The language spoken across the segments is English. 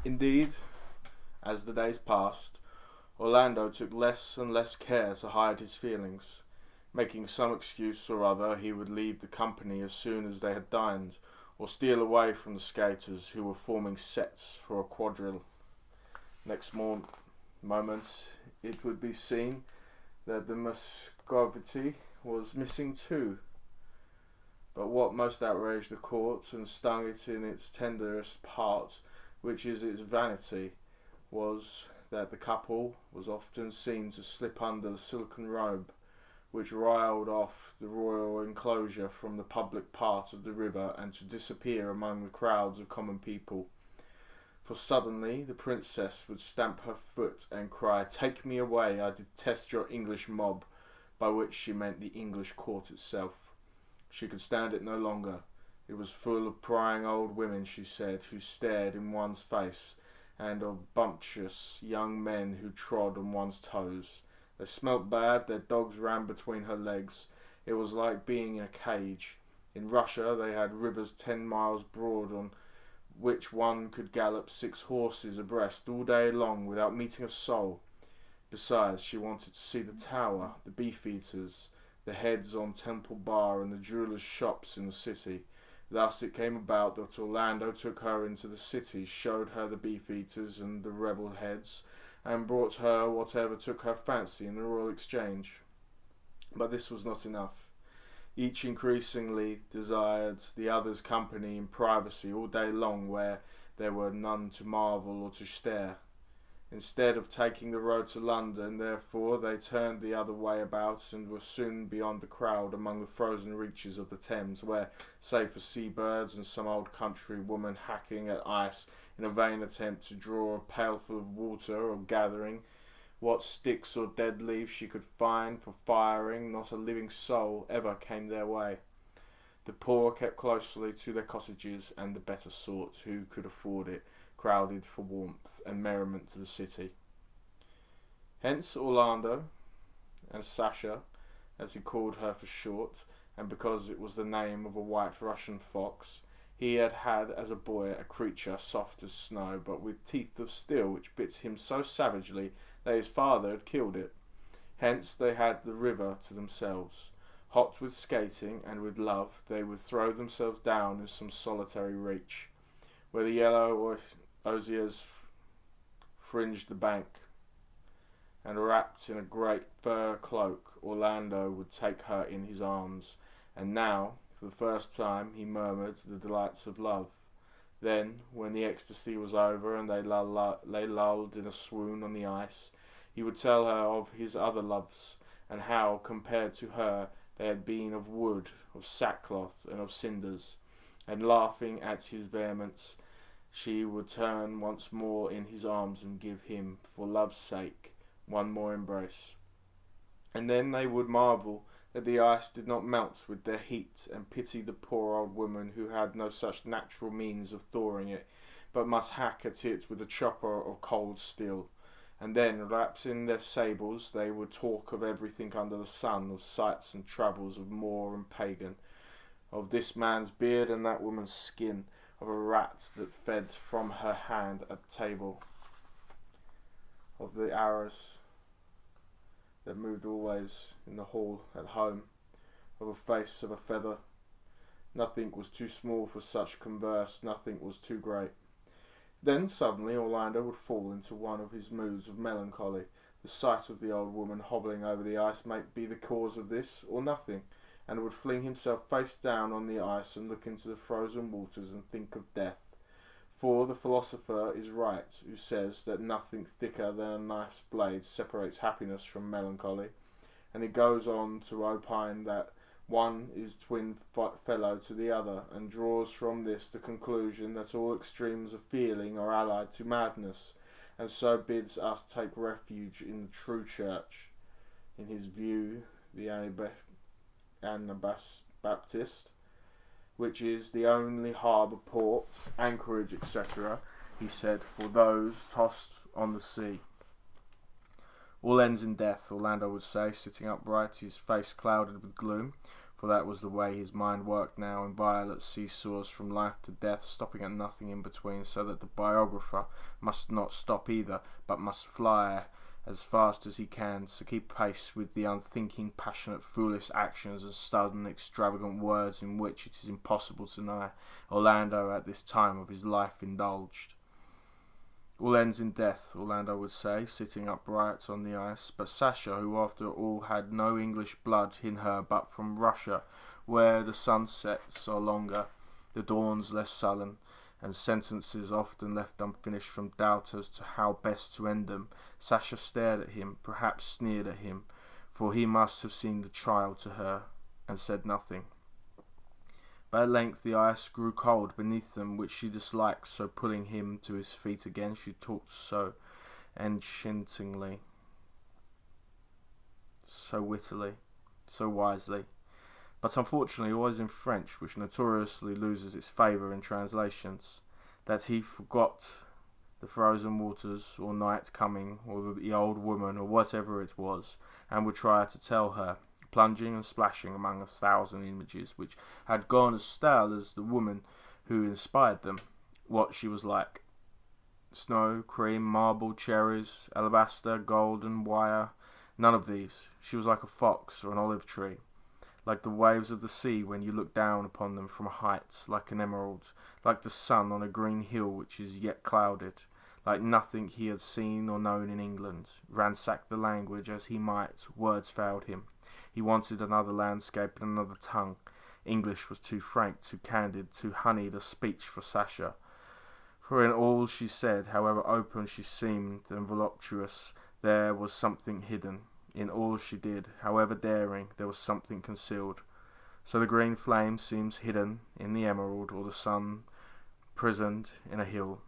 Indeed, as the days passed, Orlando took less and less care to hide his feelings. Making some excuse or other, he would leave the company as soon as they had dined, or steal away from the skaters who were forming sets for a quadrille. Next moment, it would be seen that the Muscovite was missing too. But what most outraged the court and stung it in its tenderest part, which is its vanity, was that the couple was often seen to slip under the silken robe, which railed off the royal enclosure from the public part of the river, and to disappear among the crowds of common people. For suddenly the princess would stamp her foot and cry, "Take me away, I detest your English mob," by which she meant the English court itself. She could stand it no longer. It was full of prying old women, she said, who stared in one's face, and of bumptious young men who trod on one's toes. They smelt bad, their dogs ran between her legs. It was like being in a cage. In Russia they had rivers 10 miles broad on which one could gallop 6 horses abreast all day long without meeting a soul. Besides, she wanted to see the tower, the beef-eaters, the heads on Temple Bar, and the jewellers' shops in the city. Thus it came about that Orlando took her into the city, showed her the beef-eaters and the rebel heads, and brought her whatever took her fancy in the royal exchange. But this was not enough. Each increasingly desired the other's company in privacy all day long, where there were none to marvel or to stare. Instead of taking the road to London, therefore, they turned the other way about, and were soon beyond the crowd among the frozen reaches of the Thames, where, save for sea-birds and some old country woman hacking at ice in a vain attempt to draw a pailful of water, or gathering what sticks or dead leaves she could find for firing, not a living soul ever came their way. The poor kept closely to their cottages, and the better sort, who could afford it, crowded for warmth and merriment to the city. Hence Orlando, and Sasha, as he called her for short, and because it was the name of a white Russian fox, he had had as a boy a creature soft as snow, but with teeth of steel, which bit him so savagely that his father had killed it. Hence they had the river to themselves. Hot with skating and with love, they would throw themselves down in some solitary reach, where the yellow osiers fringed the bank, and wrapped in a great fur cloak, Orlando would take her in his arms, and now, for the first time, he murmured the delights of love. Then, when the ecstasy was over, and they lay lulled in a swoon on the ice, he would tell her of his other loves, and how, compared to her, they had been of wood, of sackcloth, and of cinders, and laughing at his vehemence, she would turn once more in his arms and give him, for love's sake, one more embrace. And then they would marvel that the ice did not melt with their heat, and pity the poor old woman who had no such natural means of thawing it, but must hack at it with a chopper of cold steel. And then, wrapped in their sables, they would talk of everything under the sun, of sights and travels, of Moor and pagan, of this man's beard and that woman's skin, of a rat that fed from her hand at table, of the arrows that moved always in the hall at home, of a face of a feather. Nothing was too small for such converse, nothing was too great. Then suddenly Orlando would fall into one of his moods of melancholy. The sight of the old woman hobbling over the ice might be the cause of this, or nothing, and would fling himself face down on the ice and look into the frozen waters and think of death. For the philosopher is right who says that nothing thicker than a knife's blade separates happiness from melancholy, and he goes on to opine that one is twin fellow to the other, and draws from this the conclusion that all extremes of feeling are allied to madness, and so bids us take refuge in the true church. In his view, the Anabaptist, which is the only harbour, port, anchorage, etc., he said, for those tossed on the sea. All ends in death, Orlando would say, sitting upright, his face clouded with gloom. for that was the way his mind worked now, in violent seesaws from life to death, stopping at nothing in between, so that the biographer must not stop either, but must fly as fast as he can to keep pace with the unthinking, passionate, foolish actions and sudden, extravagant words in which it is impossible to deny Orlando at this time of his life indulged. All ends in death, Orlando would say, sitting upright on the ice, but Sasha, who after all had no English blood in her but from Russia, where the sunsets are longer, the dawns less sullen, and sentences often left unfinished from doubt as to how best to end them, Sasha stared at him, perhaps sneered at him, for he must have seemed a child to her, and said nothing. But at length the ice grew cold beneath them, which she disliked, so pulling him to his feet again, she talked so enchantingly, so wittily, so wisely, but unfortunately always in French, which notoriously loses its favour in translations, that he forgot the frozen waters, or night coming, or the old woman, or whatever it was, and would try to tell her, plunging and splashing among 1,000 images which had gone as stale as the woman who inspired them, what she was like. Snow, cream, marble, cherries, alabaster, golden wire, none of these. She was like a fox or an olive tree, like the waves of the sea when you look down upon them from a height, like an emerald, like the sun on a green hill which is yet clouded, like nothing he had seen or known in England. Ransack the language as he might, words failed him. He wanted another landscape and another tongue. English was too frank, too candid, too honeyed a speech for Sasha. For in all she said, however open she seemed and voluptuous, there was something hidden. In all she did, however daring, there was something concealed. So the green flame seems hidden in the emerald, or the sun prisoned in a hill.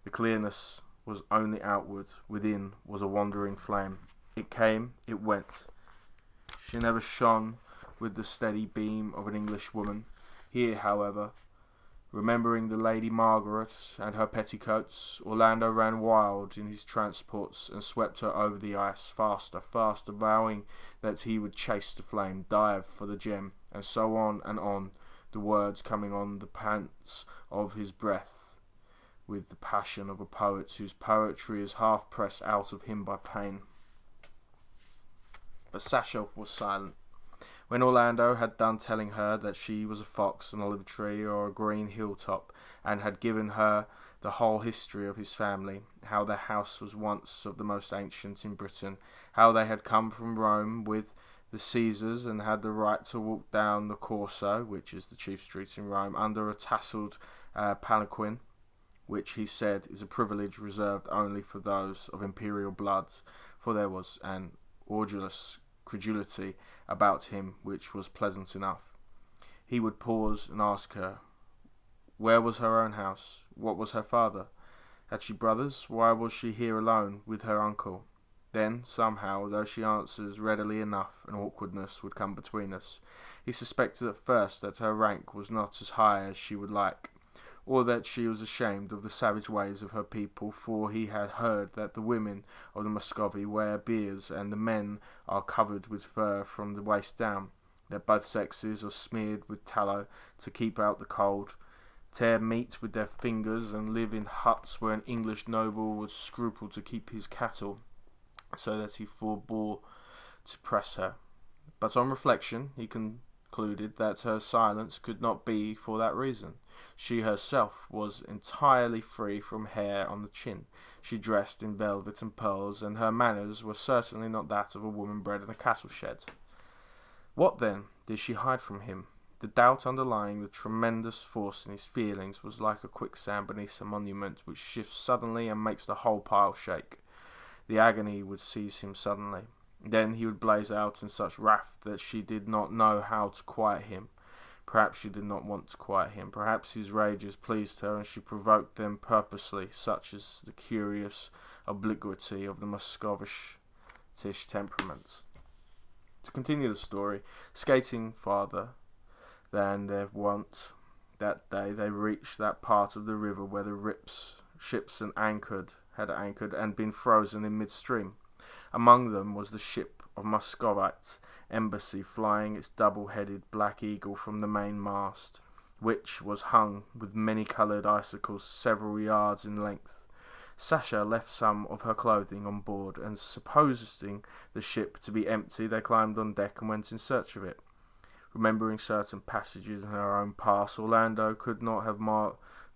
The clearness was only outward, within was a wandering flame. It came, it went. She never shone with the steady beam of an Englishwoman. Here, however, remembering the Lady Margaret and her petticoats, Orlando ran wild in his transports and swept her over the ice, faster, faster, vowing that he would chase the flame, dive for the gem, and so on, the words coming on the pants of his breath with the passion of a poet whose poetry is half pressed out of him by pain. But Sasha was silent. When Orlando had done telling her that she was a fox, an olive tree, or a green hilltop, and had given her the whole history of his family, how their house was once of the most ancient in Britain, how they had come from Rome with the Caesars and had the right to walk down the Corso, which is the chief street in Rome, under a tasselled palanquin, which he said is a privilege reserved only for those of imperial blood, for there was an ordulous credulity about him which was pleasant enough. He would pause and ask her, where was her own house? What was her father? Had she brothers? Why was she here alone with her uncle? Then, somehow, though she answers readily enough, an awkwardness would come between us. He suspected at first that her rank was not as high as she would like, or that she was ashamed of the savage ways of her people, for he had heard that the women of the Muscovy wear beards and the men are covered with fur from the waist down, that both sexes are smeared with tallow to keep out the cold, tear meat with their fingers, and live in huts where an English noble would scruple to keep his cattle, so that he forbore to press her. But on reflection he concluded that her silence could not be for that reason. She herself was entirely free from hair on the chin. She dressed in velvet and pearls, and her manners were certainly not that of a woman bred in a cattle shed. What, then, did she hide from him? The doubt underlying the tremendous force in his feelings was like a quicksand beneath a monument which shifts suddenly and makes the whole pile shake. The agony would seize him suddenly. Then he would blaze out in such wrath that she did not know how to quiet him. Perhaps she did not want to quiet him. Perhaps his rages pleased her, and she provoked them purposely, such is the curious obliquity of the Muscovitish temperament. To continue the story, skating farther than their wont, that day they reached that part of the river where the ships had anchored and been frozen in midstream. Among them was the ship of Muscovite embassy flying its double-headed black eagle from the main mast, which was hung with many-coloured icicles several yards in length. Sasha left some of her clothing on board, and supposing the ship to be empty, they climbed on deck and went in search of it. Remembering certain passages in her own past, Orlando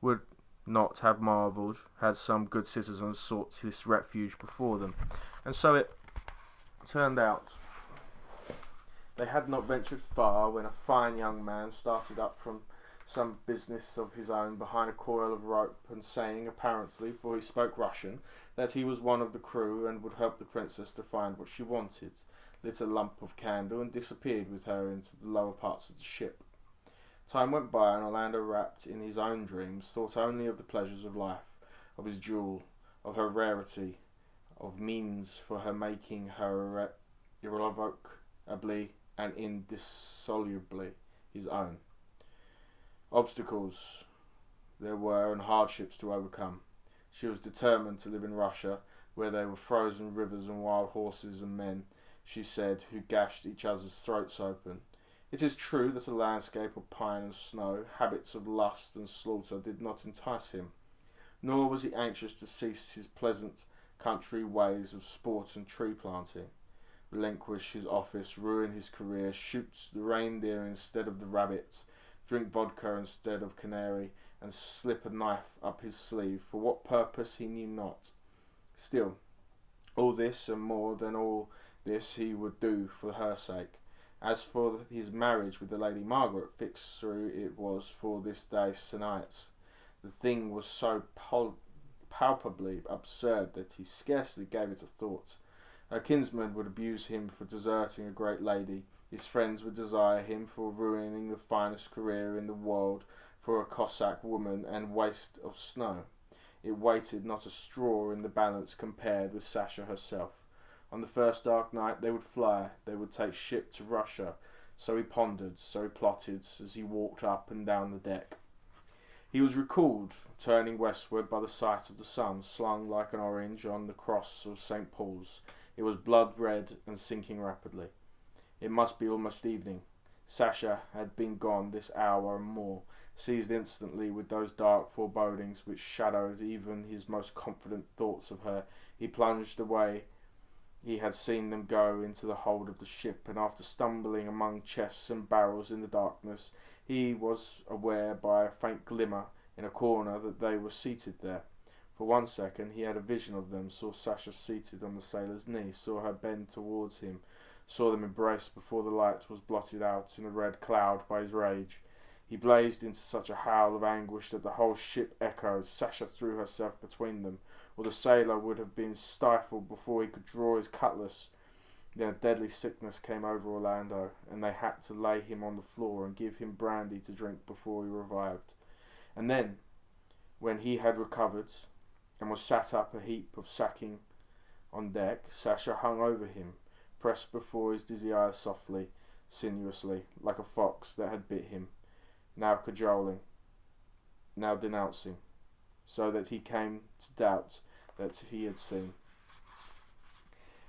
would not have marvelled had some good citizens sought this refuge before them. And so it turned out. They had not ventured far when a fine young man started up from some business of his own behind a coil of rope, and saying, apparently, for he spoke Russian, that he was one of the crew and would help the princess to find what she wanted, lit a lump of candle and disappeared with her into the lower parts of the ship. Time went by, and Orlando, wrapped in his own dreams, thought only of the pleasures of life, of his jewel, of her rarity, of means for her making her irrevocably and indissolubly his own. Obstacles there were and hardships to overcome. She was determined to live in Russia, where there were frozen rivers and wild horses and men, she said, who gashed each other's throats open. It is true that a landscape of pine and snow, habits of lust and slaughter did not entice him, nor was he anxious to cease his pleasant country ways of sport and tree planting, relinquish his office, ruin his career, shoot the reindeer instead of the rabbits, drink vodka instead of canary, and slip a knife up his sleeve, for what purpose he knew not. Still, all this and more than all this he would do for her sake. As for his marriage with the Lady Margaret, fixed through it was for this day se'night. The thing was so palpably absurd that he scarcely gave it a thought. Her kinsmen would abuse him for deserting a great lady. His friends would desire him for ruining the finest career in the world for a Cossack woman and waste of snow. It weighted not a straw in the balance compared with Sasha herself. On the first dark night they would fly, they would take ship to Russia. So he pondered, so he plotted, as he walked up and down the deck. He was recalled, turning westward, by the sight of the sun, slung like an orange on the cross of St. Paul's. It was blood red and sinking rapidly. It must be almost evening. Sasha had been gone this hour and more. Seized instantly with those dark forebodings which shadowed even his most confident thoughts of her, he plunged away. He had seen them go into the hold of the ship, and after stumbling among chests and barrels in the darkness, he was aware by a faint glimmer in a corner that they were seated there. For 1 second he had a vision of them, saw Sasha seated on the sailor's knee, saw her bend towards him, saw them embraced before the light was blotted out in a red cloud by his rage. He blazed into such a howl of anguish that the whole ship echoed. Sasha threw herself between them, or the sailor would have been stifled before he could draw his cutlass. Then a deadly sickness came over Orlando, and they had to lay him on the floor and give him brandy to drink before he revived. And then, when he had recovered, and was sat up a heap of sacking on deck, Sasha hung over him, pressed before his dizzy eyes softly, sinuously, like a fox that had bit him, now cajoling, now denouncing, so that he came to doubt that he had seen.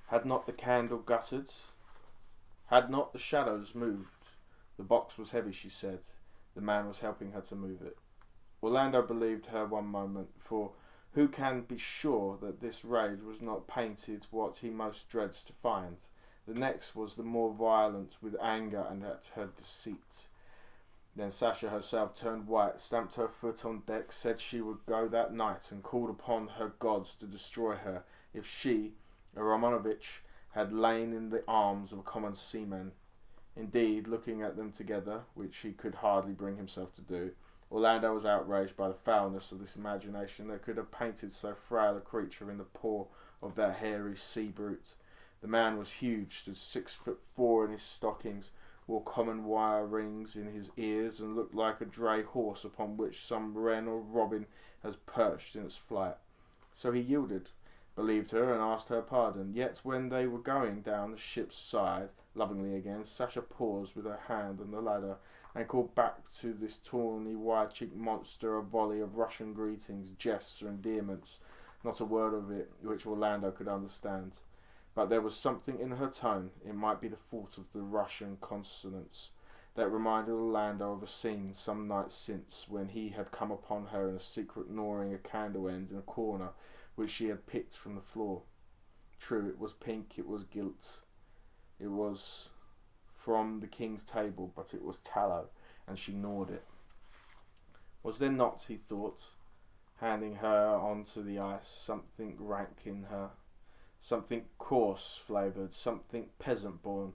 Had not the candle guttered? Had not the shadows moved? The box was heavy, she said. The man was helping her to move it. Orlando believed her one moment, for who can be sure that this rage was not painted what he most dreads to find? The next was the more violent with anger and at her deceit. Then Sasha herself turned white, stamped her foot on deck, said she would go that night, and called upon her gods to destroy her if she, a Romanovich, had lain in the arms of a common seaman. Indeed, looking at them together, which he could hardly bring himself to do, Orlando was outraged by the foulness of this imagination that could have painted so frail a creature in the paw of that hairy sea brute. The man was huge, stood 6'4" in his stockings, wore common wire rings in his ears, and looked like a dray horse upon which some wren or robin has perched in its flight. So he yielded, believed her, and asked her pardon. Yet when they were going down the ship's side, lovingly again, Sasha paused with her hand on the ladder, and called back to this tawny, wide-cheeked monster a volley of Russian greetings, jests, or endearments, not a word of it which Orlando could understand. but there was something in her tone, it might be the fault of the Russian consonants, that reminded Orlando of a scene some nights since, when he had come upon her in a secret gnawing a candle end in a corner which she had picked from the floor. True, it was pink, it was gilt, it was from the king's table, but it was tallow, and she gnawed it. Was there not, he thought, handing her onto the ice, something rank in her, something coarse-flavoured, something peasant-born,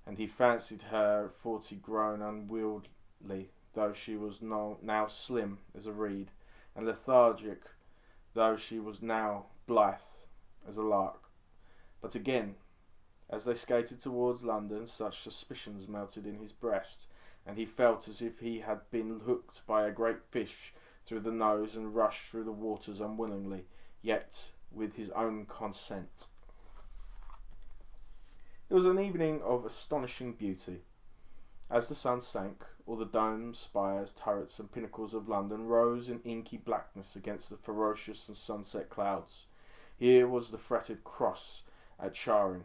and he fancied her at 40 grown unwieldy, though she was now slim as a reed, and lethargic, though she was now blithe as a lark. But again, as they skated towards London, such suspicions melted in his breast, and he felt as if he had been hooked by a great fish through the nose and rushed through the waters unwillingly, yet with his own consent. It was an evening of astonishing beauty. As the sun sank, all the domes, spires, turrets, and pinnacles of London rose in inky blackness against the ferocious and sunset clouds. Here was the fretted cross at Charing,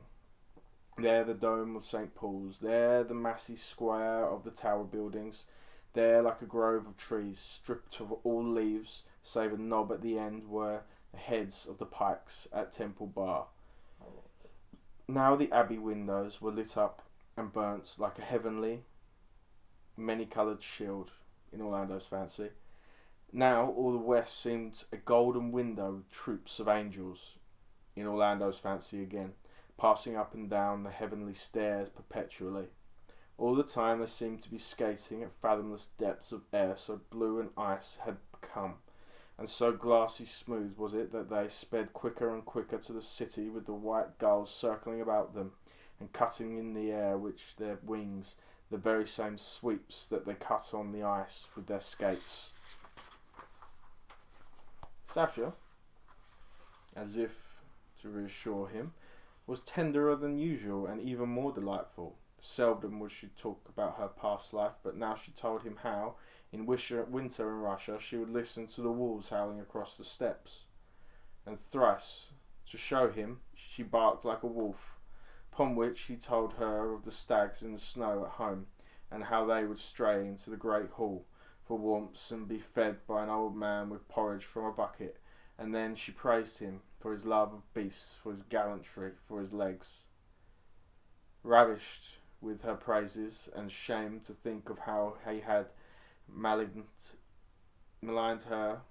there the dome of St. Paul's, there the massy square of the Tower buildings, there, like a grove of trees, stripped of all leaves, save a knob at the end, were the heads of the pikes at Temple Bar. Now the abbey windows were lit up and burnt like a heavenly, many-coloured shield, in Orlando's fancy. Now all the west seemed a golden window with troops of angels, in Orlando's fancy again, passing up and down the heavenly stairs perpetually. All the time they seemed to be skating at fathomless depths of air, so blue and ice had become, and so glassy smooth was it that they sped quicker and quicker to the city, with the white gulls circling about them and cutting in the air with their wings the very same sweeps that they cut on the ice with their skates. Sasha, as if to reassure him, was tenderer than usual and even more delightful. Seldom would she talk about her past life, but now she told him how, in winter in Russia, she would listen to the wolves howling across the steppes, and thrice, to show him, she barked like a wolf, upon which he told her of the stags in the snow at home, and how they would stray into the great hall for warmth and be fed by an old man with porridge from a bucket, and then she praised him for his love of beasts, for his gallantry, for his legs. Ravished with her praises, and shamed to think of how he had maligned her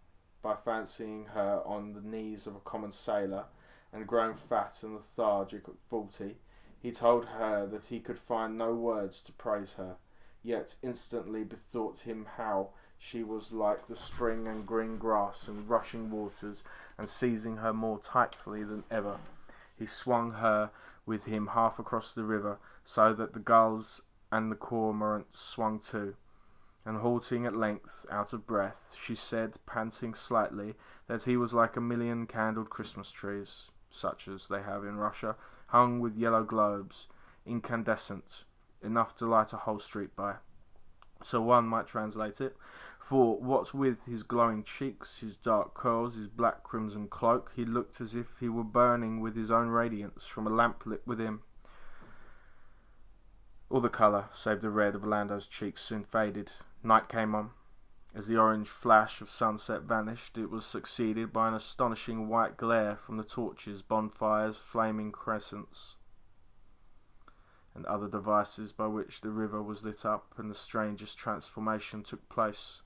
by fancying her on the knees of a common sailor, and grown fat and lethargic at 40, he told her that he could find no words to praise her, yet instantly bethought him how she was like the spring and green grass and rushing waters, and seizing her more tightly than ever, he swung her with him half across the river, so that the gulls and the cormorants swung too, and halting at length, out of breath, she said, panting slightly, that he was like a million candled Christmas trees, such as they have in Russia, hung with yellow globes, incandescent, enough to light a whole street by. So one might translate it, for what with his glowing cheeks, his dark curls, his black crimson cloak, he looked as if he were burning with his own radiance from a lamp lit within. All the colour, save the red of Orlando's cheeks, soon faded. Night came on. As the orange flash of sunset vanished, it was succeeded by an astonishing white glare from the torches, bonfires, flaming crescents, and other devices by which the river was lit up, and the strangest transformation took place.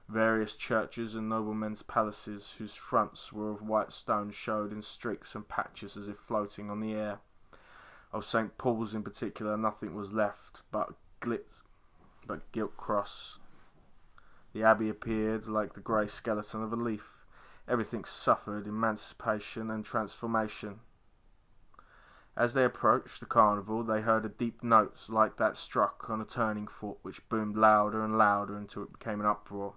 Various churches and noblemen's palaces, whose fronts were of white stone, showed in streaks and patches as if floating on the air. Of St. Paul's in particular, nothing was left but gilt cross. The abbey appeared like the grey skeleton of a leaf. Everything suffered emancipation and transformation. As they approached the carnival, they heard a deep note like that struck on a turning fork, which boomed louder and louder until it became an uproar.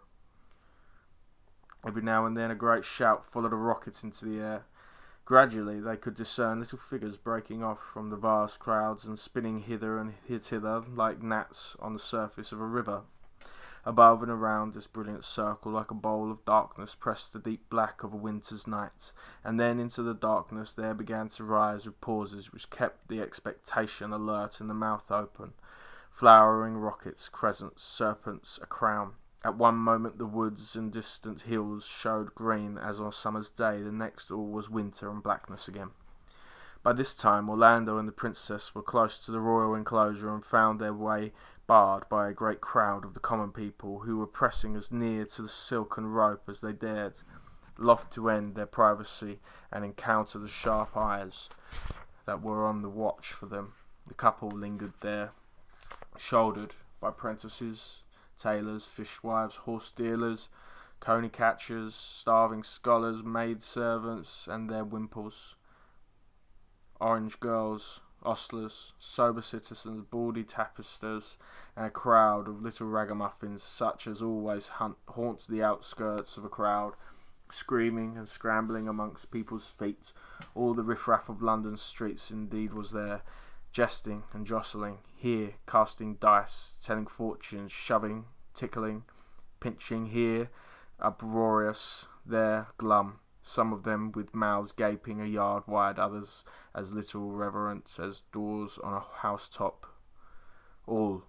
Every now and then a great shout followed a rocket into the air. Gradually they could discern little figures breaking off from the vast crowds and spinning hither and hither like gnats on the surface of a river. Above and around this brilliant circle, like a bowl of darkness, pressed the deep black of a winter's night, and then into the darkness there began to rise with pauses which kept the expectation alert and the mouth open. Flowering rockets, crescents, serpents, a crown. At one moment the woods and distant hills showed green as on a summer's day, the next all was winter and blackness again. By this time Orlando and the princess were close to the royal enclosure and found their way barred by a great crowd of the common people, who were pressing as near to the silken rope as they dared, loth to end their privacy and encounter the sharp eyes that were on the watch for them. The couple lingered there, shouldered by prentices, tailors, fishwives, horse dealers, coney catchers, starving scholars, maid servants and their wimples, orange girls, ostlers, sober citizens, baldy tapesters, and a crowd of little ragamuffins, such as always haunts the outskirts of a crowd, screaming and scrambling amongst people's feet. All the riffraff of London's streets indeed was there, jesting and jostling, here casting dice, telling fortunes, shoving, tickling, pinching, here uproarious, there glum, some of them with mouths gaping a yard wide, others as little reverent as doors on a housetop, all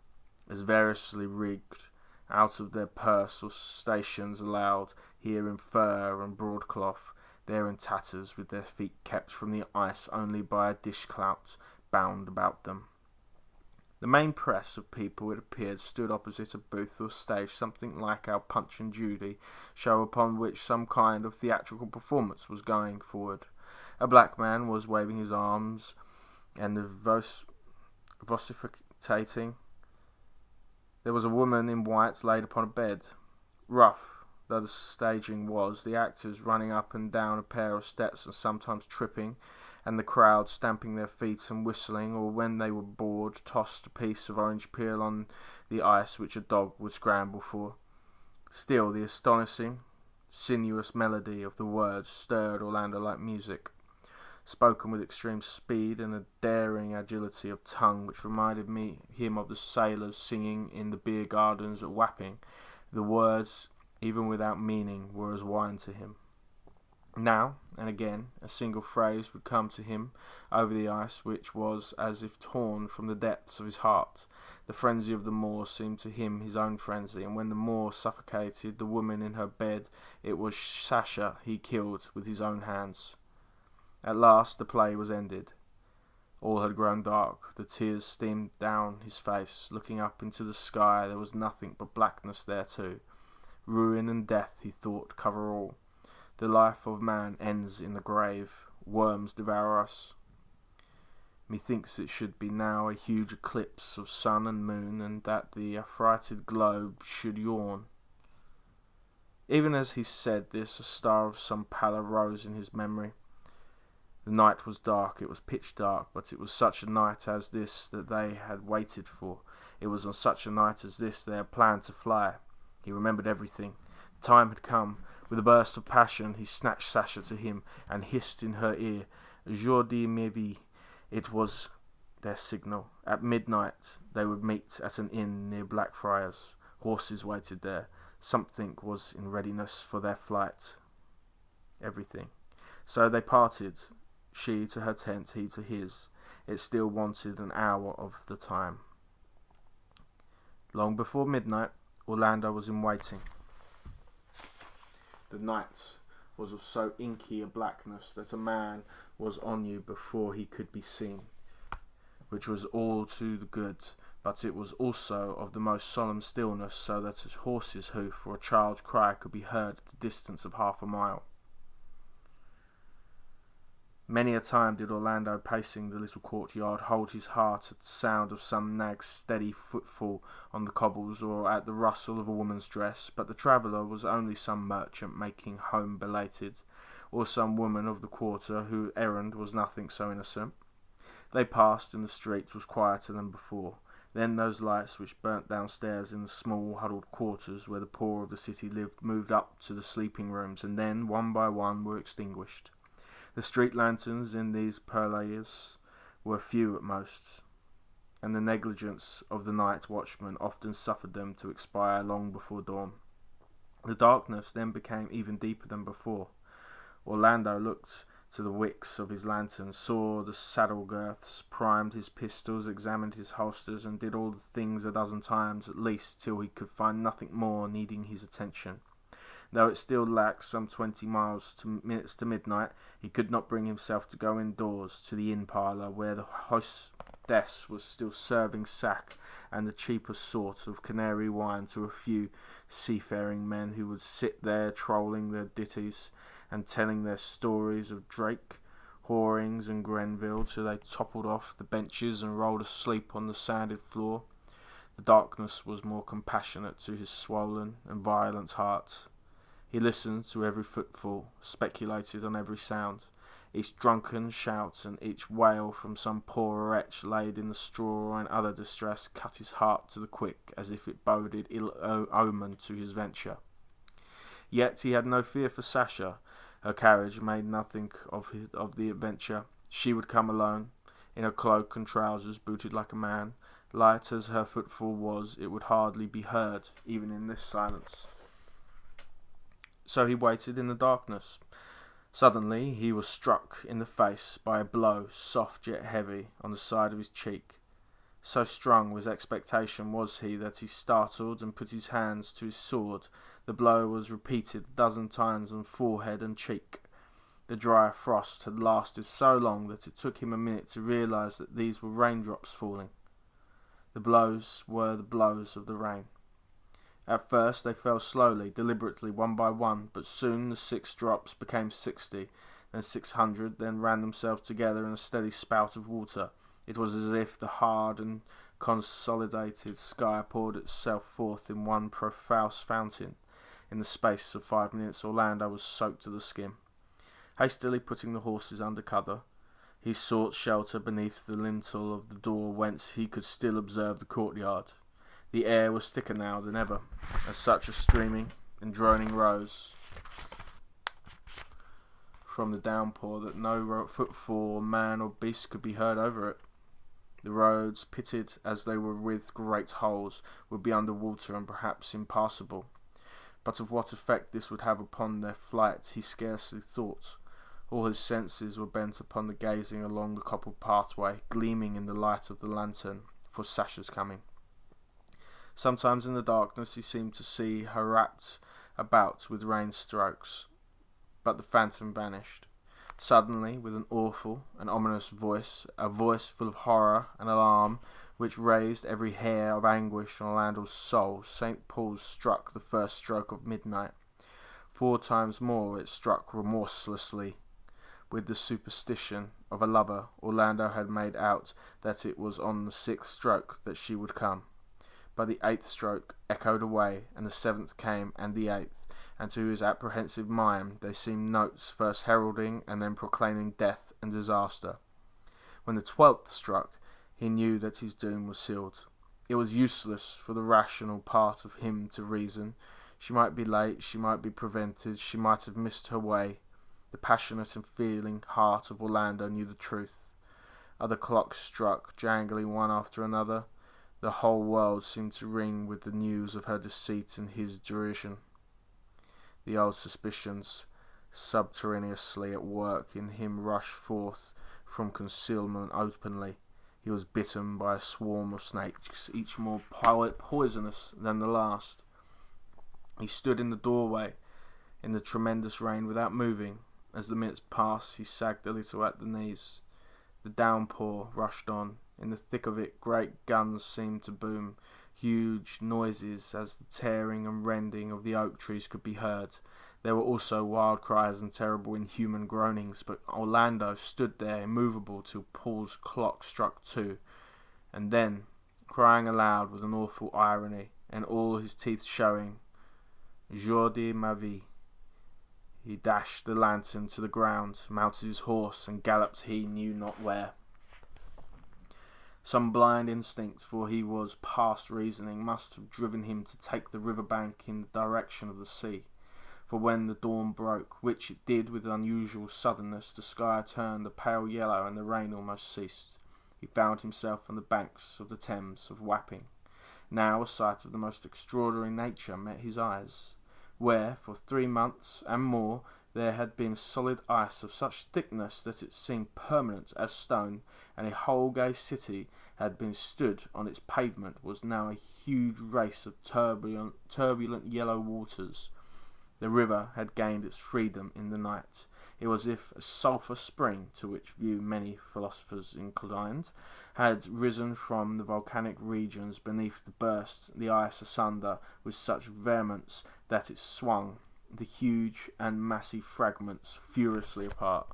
as variously rigged, out of their purse or stations allowed, here in fur and broadcloth, there in tatters, with their feet kept from the ice only by a dishclout bound about them. The main press of people, it appeared, stood opposite a booth or stage, something like our Punch and Judy show, upon which some kind of theatrical performance was going forward. A black man was waving his arms and vociferating. There was a woman in white laid upon a bed. Rough though the staging was, the actors running up and down a pair of steps and sometimes tripping, and the crowd stamping their feet and whistling, or when they were bored, tossed a piece of orange peel on the ice which a dog would scramble for. Still, the astonishing, sinuous melody of the words stirred Orlando like music, spoken with extreme speed and a daring agility of tongue which reminded him of the sailors singing in the beer gardens at Wapping. The words, even without meaning, were as wine to him. Now and again a single phrase would come to him over the ice which was as if torn from the depths of his heart. The frenzy of the Moor seemed to him his own frenzy, and when the Moor suffocated the woman in her bed, it was Sasha he killed with his own hands. At last the play was ended. All had grown dark. The tears steamed down his face. Looking up into the sky, there was nothing but blackness there too. Ruin and death, he thought, cover all. The life of man ends in the grave. Worms devour us. Methinks it should be now a huge eclipse of sun and moon, and that the affrighted globe should yawn. Even as he said this, a star of some pallor rose in his memory. The night was dark, it was pitch dark, but it was such a night as this that they had waited for. It was on such a night as this they had planned to fly. He remembered everything. The time had come. With a burst of passion, he snatched Sasha to him and hissed in her ear, "Jour de ma vie." It was their signal. At midnight they would meet at an inn near Blackfriars. Horses waited there. Something was in readiness for their flight. Everything. So they parted, she to her tent, he to his. It still wanted an hour of the time. Long before midnight, Orlando was in waiting. The night was of so inky a blackness that a man was on you before he could be seen, which was all to the good, but it was also of the most solemn stillness, so that a horse's hoof or a child's cry could be heard at the distance of half a mile. Many a time did Orlando, pacing the little courtyard, hold his heart at the sound of some nag's steady footfall on the cobbles, or at the rustle of a woman's dress, but the traveller was only some merchant making home belated, or some woman of the quarter whose errand was nothing so innocent. They passed, and the street was quieter than before. Then those lights which burnt downstairs in the small huddled quarters where the poor of the city lived moved up to the sleeping rooms, and then, one by one, were extinguished. The street lanterns in these purlieus were few at most. and the negligence of the night watchman often suffered them to expire long before dawn. The darkness then became even deeper than before. Orlando looked to the wicks of his lantern, saw the saddle girths, primed his pistols, examined his holsters, and did all the things a dozen times at least till he could find nothing more needing his attention. Though it still lacked some 20 minutes to midnight, he could not bring himself to go indoors to the inn parlour, where the hostess was still serving sack and the cheapest sort of Canary wine to a few seafaring men who would sit there trolling their ditties and telling their stories of Drake, Horings, and Grenville till they toppled off the benches and rolled asleep on the sanded floor. The darkness was more compassionate to his swollen and violent heart. He listened to every footfall, speculated on every sound. Each drunken shout and each wail from some poor wretch laid in the straw or in other distress cut his heart to the quick, as if it boded ill omen to his venture. Yet he had no fear for Sasha. Her carriage made nothing of the adventure. She would come alone, in her cloak and trousers, booted like a man. Light as her footfall was, it would hardly be heard, even in this silence. So he waited in the darkness. Suddenly he was struck in the face by a blow, soft yet heavy, on the side of his cheek. So strong with expectation was he that he startled and put his hands to his sword. The blow was repeated a dozen times on forehead and cheek. The dry frost had lasted so long that it took him a minute to realize that these were raindrops falling. The blows were the blows of the rain. At first they fell slowly, deliberately, one by one, but soon the 6 drops became 60, then 600, then ran themselves together in a steady spout of water. It was as if the hard and consolidated sky poured itself forth in one profuse fountain. In the space of 5 minutes Orlando was soaked to the skin. Hastily putting the horses under cover, he sought shelter beneath the lintel of the door, whence he could still observe the courtyard. The air was thicker now than ever, as such a streaming and droning rose from the downpour that no footfall, man or beast, could be heard over it. The roads, pitted as they were with great holes, would be under water and perhaps impassable. But of what effect this would have upon their flight he scarcely thought. All his senses were bent upon the gazing along the cobbled pathway, gleaming in the light of the lantern, for Sasha's coming. Sometimes in the darkness he seemed to see her wrapped about with rain strokes, but the phantom vanished. Suddenly, with an awful and ominous voice, a voice full of horror and alarm, which raised every hair of anguish on Orlando's soul, St. Paul's struck the first stroke of midnight. 4 times more it struck remorselessly. With the superstition of a lover, Orlando had made out that it was on the 6th stroke that she would come. But the 8th stroke echoed away, and the 7th came, and the 8th, and to his apprehensive mind they seemed notes first heralding and then proclaiming death and disaster. When the 12th struck, he knew that his doom was sealed. It was useless for the rational part of him to reason. She might be late, she might be prevented, she might have missed her way. The passionate and feeling heart of Orlando knew the truth. Other clocks struck, jangling one after another. The whole world seemed to ring with the news of her deceit and his derision. The old suspicions, subterraneously at work in him, rushed forth from concealment openly. He was bitten by a swarm of snakes, each more poisonous than the last. He stood in the doorway in the tremendous rain without moving. As the minutes passed, he sagged a little at the knees. The downpour rushed on. In the thick of it, great guns seemed to boom. Huge noises as the tearing and rending of the oak trees could be heard. There were also wild cries and terrible inhuman groanings, but Orlando stood there immovable till Paul's clock struck 2, and then, crying aloud with an awful irony, and all his teeth showing, "Jour de ma vie," he dashed the lantern to the ground, mounted his horse, and galloped he knew not where. Some blind instinct, for he was past reasoning, must have driven him to take the river bank in the direction of the sea. For when the dawn broke, which it did with unusual suddenness, the sky turned a pale yellow and the rain almost ceased. he found himself on the banks of the Thames of Wapping. Now a sight of the most extraordinary nature met his eyes, where for 3 months and more there had been solid ice of such thickness that it seemed permanent as stone, and a whole gay city had been stood on its pavement was now a huge race of turbulent yellow waters. The river had gained its freedom in the night. It was as if a sulphur spring, to which view many philosophers inclined, had risen from the volcanic regions beneath to burst the ice asunder with such vehemence that it swung the huge and massive fragments furiously apart.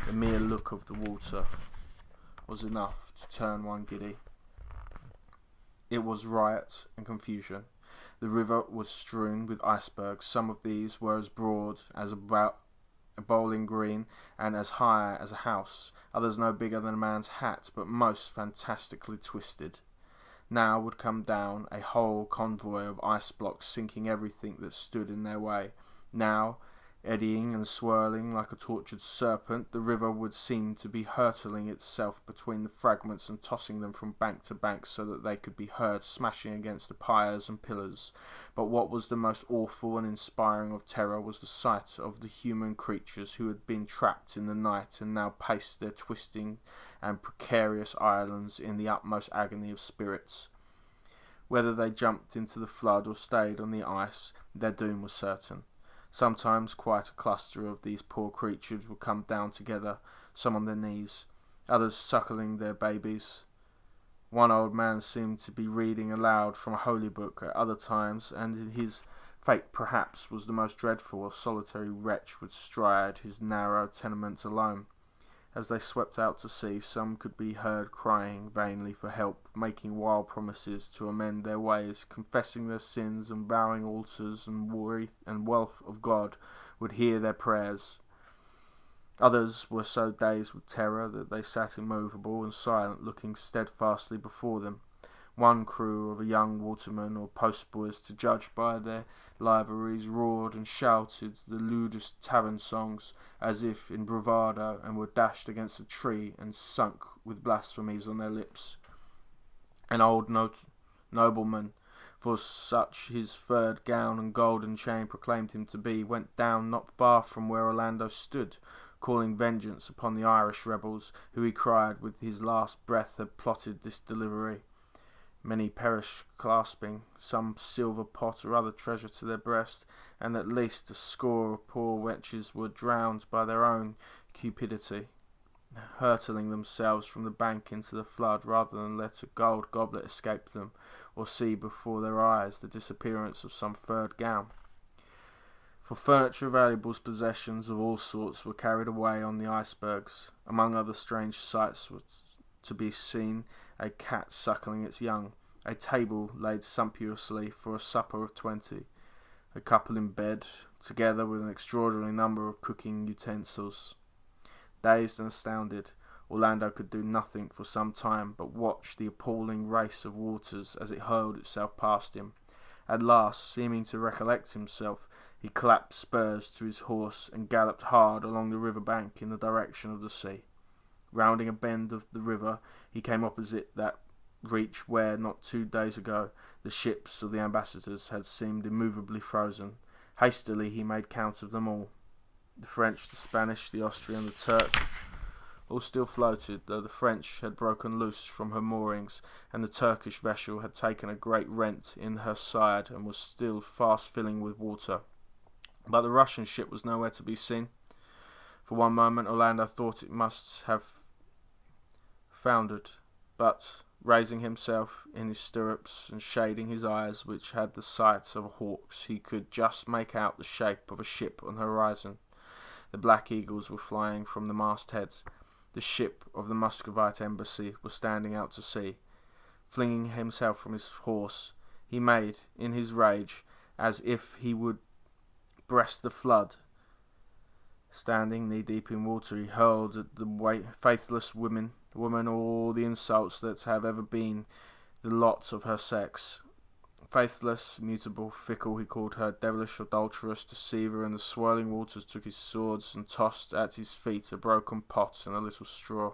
The mere look of the water was enough to turn one giddy. It was riot and confusion. The river was strewn with icebergs. Some of these were as broad as about a bowling green and as high as a house, others no bigger than a man's hat, but most fantastically twisted. Now would come down a whole convoy of ice blocks, sinking everything that stood in their way. Now, eddying and swirling like a tortured serpent, the river would seem to be hurtling itself between the fragments and tossing them from bank to bank so that they could be heard smashing against the piers and pillars. But what was the most awful and inspiring of terror was the sight of the human creatures who had been trapped in the night and now paced their twisting and precarious islands in the utmost agony of spirits. Whether they jumped into the flood or stayed on the ice, their doom was certain. Sometimes quite a cluster of these poor creatures would come down together, some on their knees, others suckling their babies. One old man seemed to be reading aloud from a holy book at other times, and his fate perhaps was the most dreadful. A solitary wretch would stride his narrow tenement alone. As they swept out to sea, some could be heard crying vainly for help, making wild promises to amend their ways, confessing their sins and vowing altars and wealth of God would hear their prayers. Others were so dazed with terror that they sat immovable and silent, looking steadfastly before them. One crew of a young waterman or postboys, to judge by their liveries, roared and shouted the lewdest tavern songs as if in bravado, and were dashed against a tree and sunk with blasphemies on their lips. An old nobleman, for such his furred gown and golden chain proclaimed him to be, went down not far from where Orlando stood, calling vengeance upon the Irish rebels, who he cried with his last breath had plotted this delivery. Many perished clasping some silver pot or other treasure to their breast, and at least a score of poor wretches were drowned by their own cupidity, hurtling themselves from the bank into the flood rather than let a gold goblet escape them, or see before their eyes the disappearance of some furred gown. For furniture, valuables, possessions of all sorts were carried away on the icebergs. Among other strange sights was to be seen a cat suckling its young, a table laid sumptuously for a supper of 20, a couple in bed, together with an extraordinary number of cooking utensils. Dazed and astounded, Orlando could do nothing for some time but watch the appalling race of waters as it hurled itself past him. At last, seeming to recollect himself, he clapped spurs to his horse and galloped hard along the river bank in the direction of the sea. Rounding a bend of the river, he came opposite that reach where, not 2 days ago, the ships of the ambassadors had seemed immovably frozen. Hastily he made count of them all. The French, the Spanish, the Austrian, the Turk, all still floated, though the French had broken loose from her moorings, and the Turkish vessel had taken a great rent in her side and was still fast filling with water. But the Russian ship was nowhere to be seen. For one moment Orlando thought it must have foundered, but, raising himself in his stirrups and shading his eyes, which had the sight of a hawk's, he could just make out the shape of a ship on the horizon. The black eagles were flying from the mastheads. The ship of the Muscovite embassy was standing out to sea. Flinging himself from his horse, he made, in his rage, as if he would breast the flood. Standing knee-deep in water, he hurled at the faithless woman all the insults that have ever been the lot of her sex. Faithless, mutable, fickle, he called her, devilish, adulterous, deceiver, and the swirling waters took his swords and tossed at his feet a broken pot and a little straw.